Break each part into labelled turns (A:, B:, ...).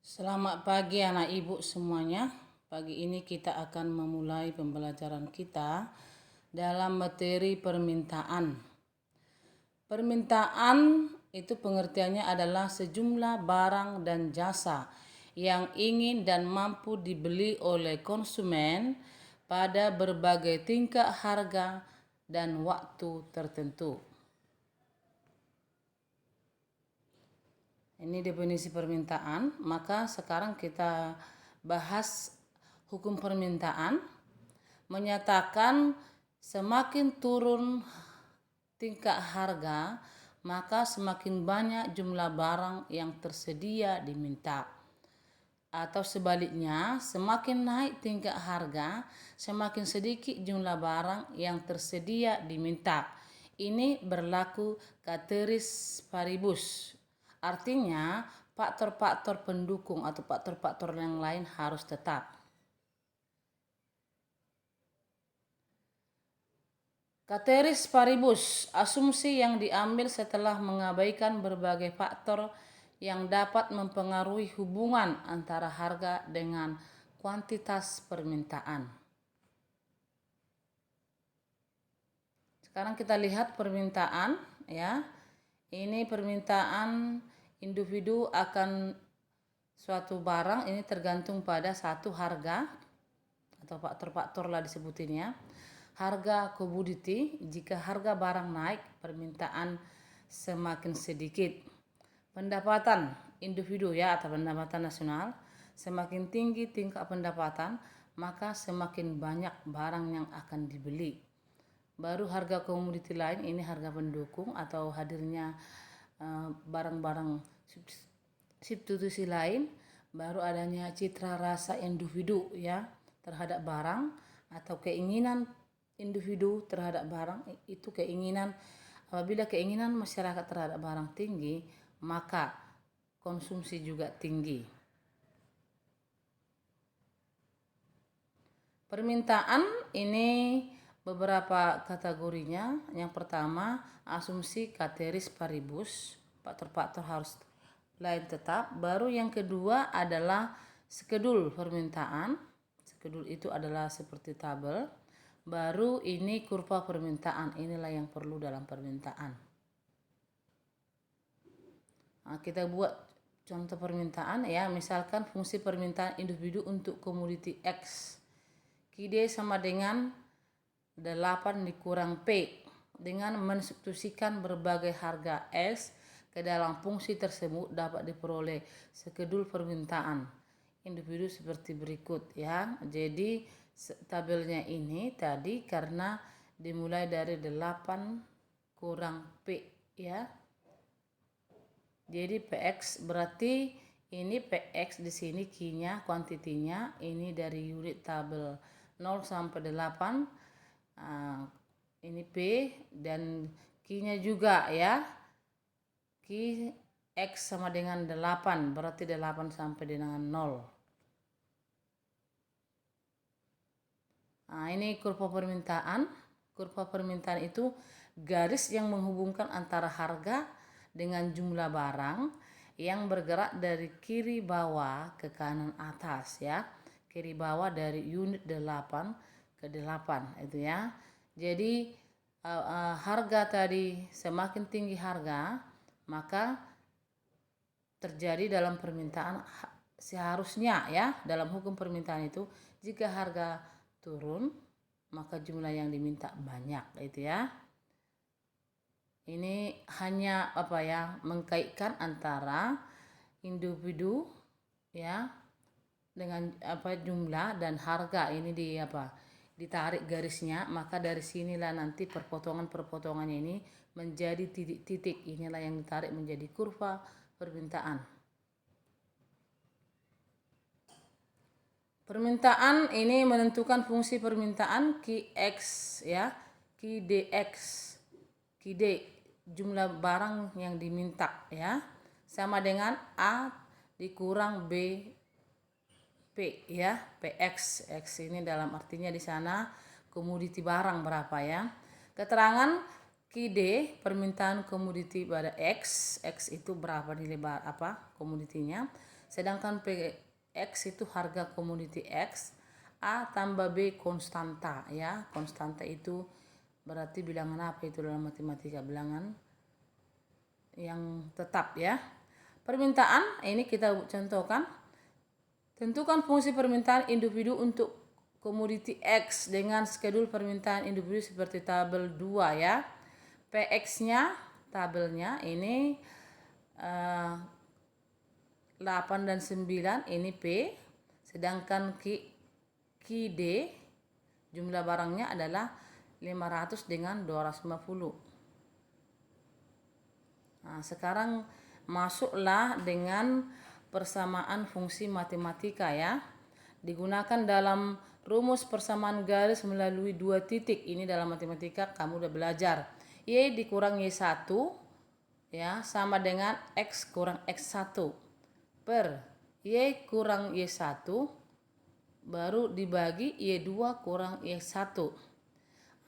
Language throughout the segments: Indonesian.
A: Selamat pagi anak ibu semuanya. Pagi ini kita akan memulai pembelajaran kita dalam materi permintaan. Permintaan itu pengertiannya adalah sejumlah barang dan jasa yang ingin dan mampu dibeli oleh konsumen pada berbagai tingkat harga dan waktu tertentu. Ini definisi permintaan. Maka sekarang kita bahas hukum permintaan. Menyatakan semakin turun tingkat harga, maka semakin banyak jumlah barang yang tersedia diminta. Atau sebaliknya, semakin naik tingkat harga, semakin sedikit jumlah barang yang tersedia diminta. Ini berlaku ceteris paribus. Artinya, faktor-faktor pendukung atau faktor-faktor yang lain harus tetap. Ceteris paribus, asumsi yang diambil setelah mengabaikan berbagai faktor yang dapat mempengaruhi hubungan antara harga dengan kuantitas permintaan. Sekarang kita lihat permintaan, ya. Ini permintaan individu akan suatu barang, ini tergantung pada satu harga atau faktor-faktor lah disebutinnya. Harga komoditi, jika harga barang naik, permintaan semakin sedikit. Pendapatan individu ya atau pendapatan nasional, semakin tinggi tingkat pendapatan, maka semakin banyak barang yang akan dibeli. Baru harga komoditi lain, ini harga pendukung atau hadirnya barang-barang substitusi lain, baru adanya citra rasa individu ya terhadap barang atau keinginan individu terhadap barang. Itu keinginan, apabila keinginan masyarakat terhadap barang tinggi, maka konsumsi juga tinggi. Permintaan ini beberapa kategorinya. Yang pertama, asumsi ceteris paribus, faktor-faktor harus lain tetap. Baru yang kedua adalah skedul permintaan. Skedul itu adalah seperti tabel. Baru ini kurva permintaan, inilah yang perlu dalam permintaan. Nah, kita buat contoh permintaan ya, misalkan fungsi permintaan individu untuk komoditi X. QD sama dengan 8 dikurang P dengan mensubstitusikan berbagai harga S ke dalam fungsi tersebut dapat diperoleh skedul permintaan individu seperti berikut ya. Jadi tabelnya ini tadi karena dimulai dari 8 kurang P ya. Jadi PX berarti ini PX di sini Q-nya, kuantitinya ini dari unit tabel 0 sampai 8. Ini P dan Q-nya juga ya. Q X sama dengan 8, berarti 8 sampai dengan 0. Nah, ini kurva permintaan. Kurva permintaan itu garis yang menghubungkan antara harga dengan jumlah barang yang bergerak dari kiri bawah ke kanan atas ya. Kiri bawah dari unit 8 ke 8 itu ya. Jadi harga tadi semakin tinggi harga, maka terjadi dalam permintaan seharusnya ya, dalam hukum permintaan itu jika harga turun maka jumlah yang diminta banyak itu ya. Ini hanya mengkaitkan antara individu ya dengan jumlah dan harga ini ditarik garisnya, maka dari sinilah nanti perpotongannya ini menjadi titik-titik. Inilah yang ditarik menjadi kurva permintaan. Permintaan ini menentukan fungsi permintaan QX ya, QDX. QD jumlah barang yang diminta ya, sama dengan A dikurang B P ya, PX. X ini dalam artinya di sana komoditi barang berapa ya. Keterangan QD permintaan komoditi pada X. X itu berapa nilai komoditinya, Sedangkan PX itu harga komoditi X, A tambah B konstanta ya. Konstanta itu berarti bilangan apa itu dalam matematika? Bilangan yang tetap ya. Permintaan ini kita contohkan. Tentukan fungsi permintaan individu untuk komoditi X dengan skedul permintaan individu seperti tabel 2 ya. PX-nya tabelnya ini 8 dan 9 ini P, sedangkan QD jumlah barangnya adalah 500 dengan 250. Nah, sekarang masuklah dengan persamaan fungsi matematika ya. Digunakan dalam rumus persamaan garis melalui 2 titik. Ini dalam matematika kamu udah belajar. Y dikurang Y1 ya sama dengan X kurang X1 per Y kurang Y1 baru dibagi Y2 kurang Y1.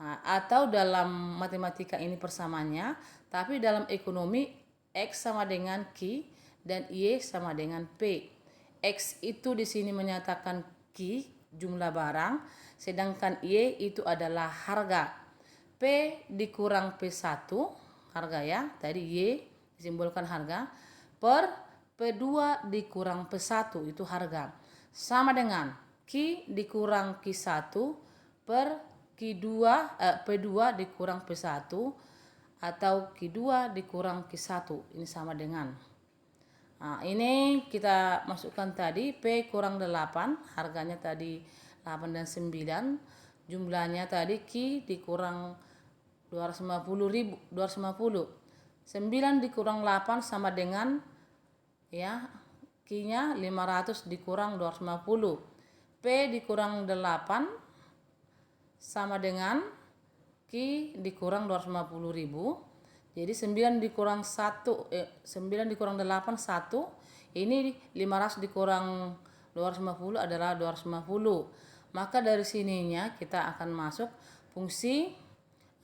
A: Nah, atau dalam matematika ini persamaannya, tapi dalam ekonomi X sama dengan Q dan Y sama dengan P. X itu di sini menyatakan Q jumlah barang, sedangkan Y itu adalah harga. P dikurang P1 harga ya, tadi Y disimbolkan harga, per P2 dikurang P1 itu harga. Sama dengan Q dikurang Q1 per P2 dikurang P1 atau Q2 dikurang Q1. Ini sama dengan. Nah, ini kita masukkan tadi P kurang 8, harganya tadi 8 dan 9. Jumlahnya tadi Q dikurang 250. 9 dikurang 8 sama dengan ya, Q-nya 500 dikurang 250. P dikurang 8 sama dengan Q dikurang 250.000. Jadi 9 dikurang 9 dikurang 8 1. Ini 500 dikurang 250 adalah 250. Maka dari sininya kita akan masuk fungsi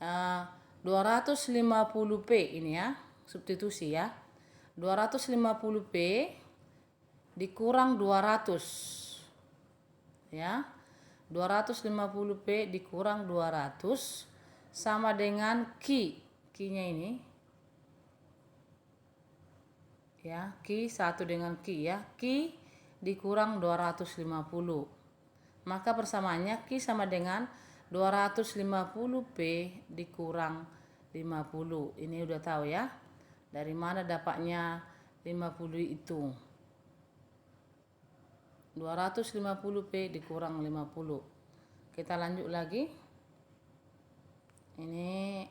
A: 250P ini ya, substitusi ya. 250P dikurang 200 ya. 250P dikurang 200 sama dengan Q-nya ini ya, Q1 dengan Q ya, Q dikurang 250. Maka persamaannya Q sama dengan 250P dikurang 50. Ini udah tahu ya, dari mana dapatnya 50 itu. 250P dikurang 50. Kita lanjut lagi. Ini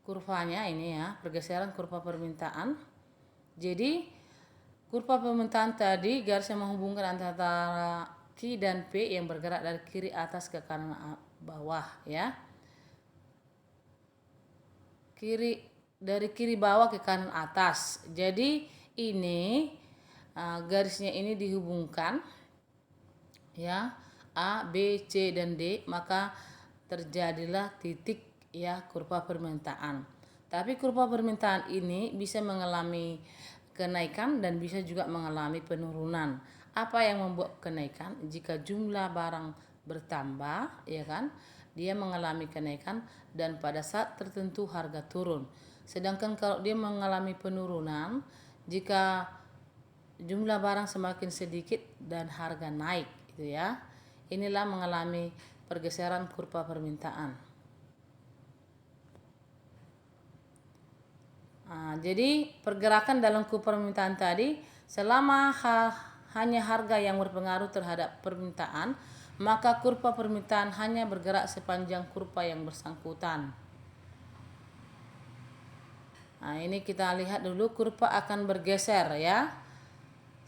A: kurvanya ini ya, pergeseran kurva permintaan. Jadi kurva permintaan tadi garis yang menghubungkan antara Q dan P yang bergerak dari kiri atas ke kanan bawah ya. Dari kiri bawah ke kanan atas. Jadi ini garisnya ini dihubungkan ya, A, B, C dan D, maka terjadilah titik ya kurva permintaan. Tapi kurva permintaan ini bisa mengalami kenaikan dan bisa juga mengalami penurunan. Apa yang membuat kenaikan? Jika jumlah barang bertambah ya kan, dia mengalami kenaikan dan pada saat tertentu harga turun. Sedangkan kalau dia mengalami penurunan jika jumlah barang semakin sedikit dan harga naik gitu ya. Inilah mengalami pergeseran kurva permintaan. Jadi pergerakan dalam kurva permintaan tadi, selama hanya harga yang berpengaruh terhadap permintaan, maka kurva permintaan hanya bergerak sepanjang kurva yang bersangkutan. Ini kita lihat dulu, kurva akan bergeser ya.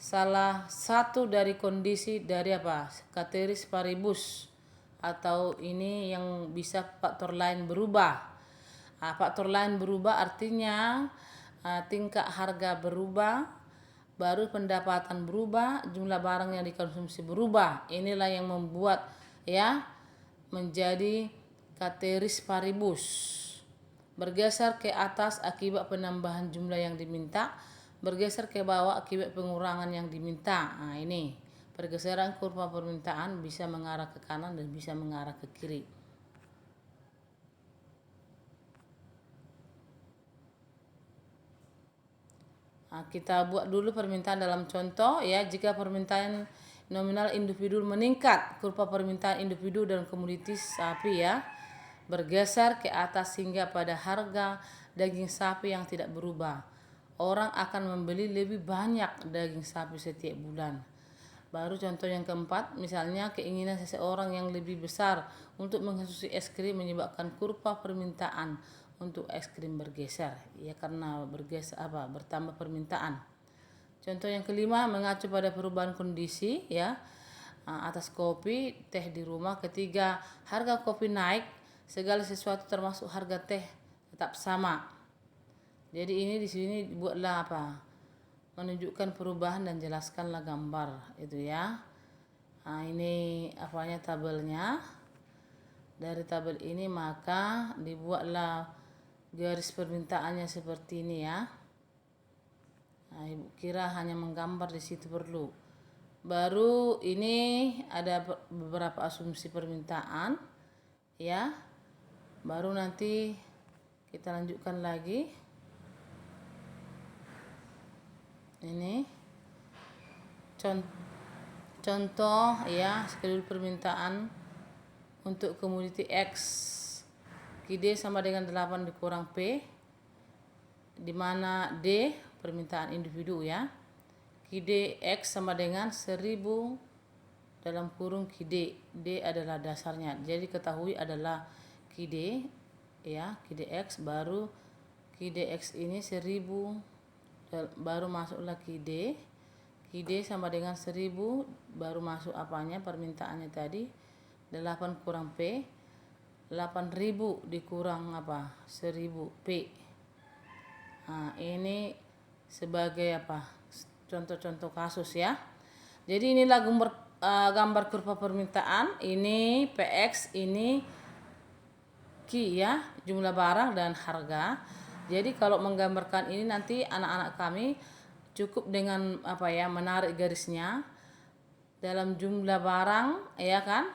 A: Salah satu dari kondisi dari apa? Ceteris paribus, atau ini yang bisa faktor lain berubah. Faktor lain berubah artinya tingkat harga berubah, baru pendapatan berubah, jumlah barang yang dikonsumsi berubah. Inilah yang membuat ya menjadi ceteris paribus, bergeser ke atas akibat penambahan jumlah yang diminta, bergeser ke bawah akibat pengurangan yang diminta. Nah, ini pergeseran kurva permintaan bisa mengarah ke kanan dan bisa mengarah ke kiri. Nah, kita buat dulu permintaan dalam contoh ya. Jika permintaan nominal individu meningkat, kurva permintaan individu dan komoditas sapi ya bergeser ke atas hingga pada harga daging sapi yang tidak berubah. Orang akan membeli lebih banyak daging sapi setiap bulan. Baru contoh yang keempat, misalnya keinginan seseorang yang lebih besar untuk mengkonsumsi es krim menyebabkan kurva permintaan untuk es krim bergeser. Ya karena bertambah permintaan. Contoh yang kelima, mengacu pada perubahan kondisi ya atas kopi, teh di rumah. Ketiga, harga kopi naik, segala sesuatu termasuk harga teh tetap sama. Jadi ini di sini buatlah menunjukkan perubahan dan jelaskanlah gambar itu ya. Nah, ini tabelnya. Dari tabel ini maka dibuatlah garis permintaannya seperti ini ya. Nah, Ibu kira hanya menggambar di situ perlu. Baru ini ada beberapa asumsi permintaan ya. Baru nanti kita lanjutkan lagi. Ini contoh ya, skedul permintaan untuk komoditi X. QD sama dengan 8 dikurang P, di mana D permintaan individu ya. QD X sama dengan 1000 dalam kurung QD. D adalah dasarnya. Jadi ketahui adalah QD ya, QD X baru QD X ini 1000 baru masuklah QD. QD sama dengan 1000 baru masuk permintaannya tadi 8 kurang P, 8000 dikurang 1000 P. Nah, ini sebagai contoh-contoh kasus ya. Jadi inilah gambar kurva permintaan. Ini PX, ini Q ya, jumlah barang dan harga. Jadi kalau menggambarkan ini nanti anak-anak kami cukup dengan menarik garisnya dalam jumlah barang ya kan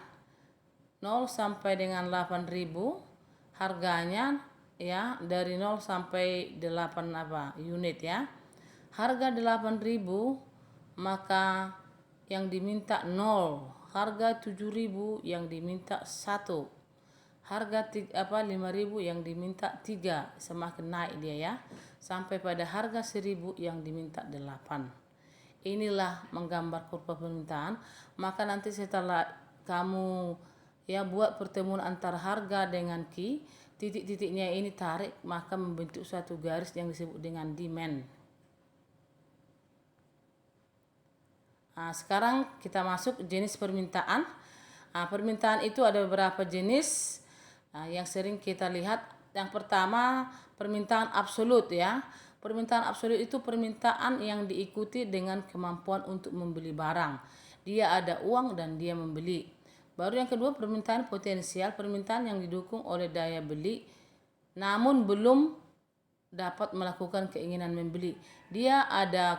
A: 0 sampai dengan 8000, harganya ya dari 0 sampai 8 unit ya. Harga 8000 maka yang diminta 0, harga 7000 yang diminta 1. Harga 5000 yang diminta 3, semakin naik dia ya, sampai pada harga 1000 yang diminta 8. Inilah menggambar kurva permintaan. Maka nanti setelah kamu ya buat pertemuan antara harga dengan Q, titik-titiknya ini tarik, maka membentuk suatu garis yang disebut dengan demand. Nah, sekarang kita masuk jenis permintaan. Nah, permintaan itu ada beberapa jenis. Yang sering kita lihat, yang pertama permintaan absolut ya. Permintaan absolut itu permintaan yang diikuti dengan kemampuan untuk membeli barang. Dia ada uang dan dia membeli. Baru yang kedua permintaan potensial, permintaan yang didukung oleh daya beli namun belum dapat melakukan keinginan membeli. Dia ada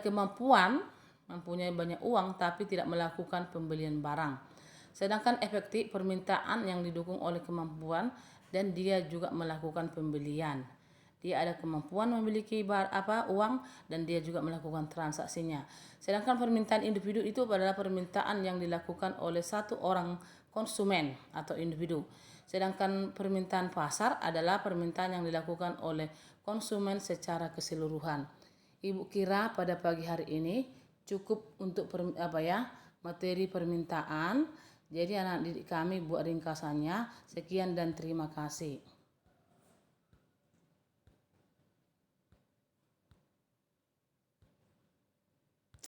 A: kemampuan, mempunyai banyak uang tapi tidak melakukan pembelian barang. Sedangkan efektif permintaan yang didukung oleh kemampuan dan dia juga melakukan pembelian. Dia ada kemampuan memiliki uang dan dia juga melakukan transaksinya. Sedangkan permintaan individu itu adalah permintaan yang dilakukan oleh satu orang konsumen atau individu. Sedangkan permintaan pasar adalah permintaan yang dilakukan oleh konsumen secara keseluruhan. Ibu kira pada pagi hari ini cukup untuk materi permintaan. Jadi anak didik kami buat ringkasannya. Sekian dan terima kasih.